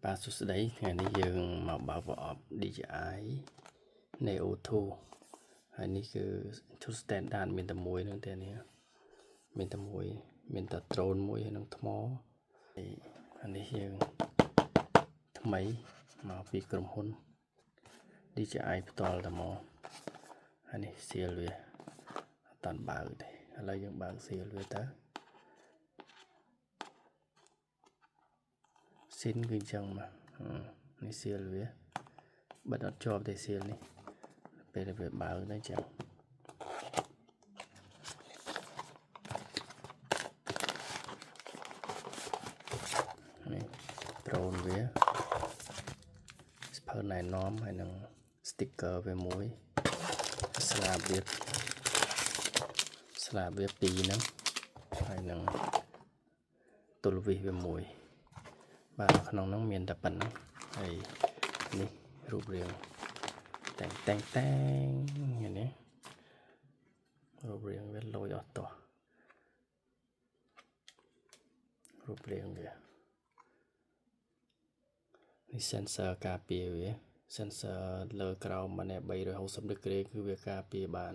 បាទសួស្តីថ្ងៃនេះយើងមកបើកប្រអប់ DJI Neo 2ហើយនេះគឺ to standard មានតែមួយហ្នឹងទេនេះមានតែមួយមានតែ drone មួយហើយនឹងថ្មហើយនេះយើងថ្មីមកពីក្រុមហ៊ុន DJI ផ្ទាល់តែមកហើយនេះសៀលវាអត់តាន់បើកទេឥឡូវយើងបើកសៀលវាទៅស៊ីនគឺអញ្ចឹងមកនេះសៀលវាបិទអត់ជាប់ទេសៀលនេះពេលវាបើកទៅអញ្ចឹងនេះ drone វាស្ភើណែនាំហើយនឹង sticker វាមួយស្លាបវា2ហ្នឹងហើយនឹងទល់វិសវាមួយបាទក្នុងហ្នឹងមានតែប៉ុណ្ណឹងហើយនេះរូបរាងតែងនេះរូបរាងវាលយអត់តោះរូបរាងវានេះ sensor ការពារវា sensor លើក្រោមបាន360 ដឺក្រេគឺវាការពារបាន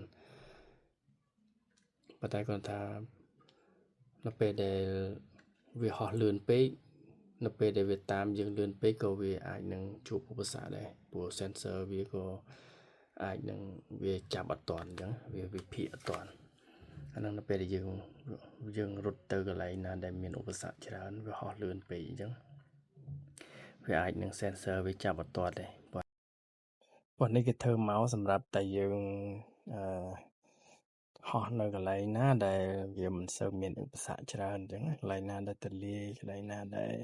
ប៉ុន្តែគាត់ថានៅពេលដែលវាហោះលឿនពេកនៅពេលដែលវាតាមយើងលឿនពេកក៏វាអាចនឹងជួបឧបសគ្គដែរព្រោះ sensor វាក៏អាចនឹងវាចាប់អត់តាន់អញ្ចឹងវាវិភាគអត់តាន់អាហ្នឹងនៅពេលដែលយើងរត់ទៅកន្លែងណាដែលមានឧបសគ្គច្រើនវាហោះលឿនពេកអញ្ចឹងវាអាចនឹង sensor វាចាប់អត់តាន់ដែរប៉ុន្តែនេះគេធ្វើមកសម្រាប់តែយើងហោះនៅកន្លែងណាដែលវាមិនសូវមានឧបសគ្គច្រើនអញ្ចឹងកន្លែងណាដែលទលាយកន្លែងណាដែល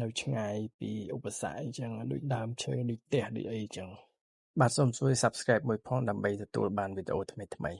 នៅឆ្ងាយពីឧបសគ្គអញ្ចឹងដូចដើមឈើដូចផ្ទះដូចអីអញ្ចឹងបាទសូមជួយ Subscribe មួយផងដើម្បីទទួលបានវីដេអូថ្មីៗ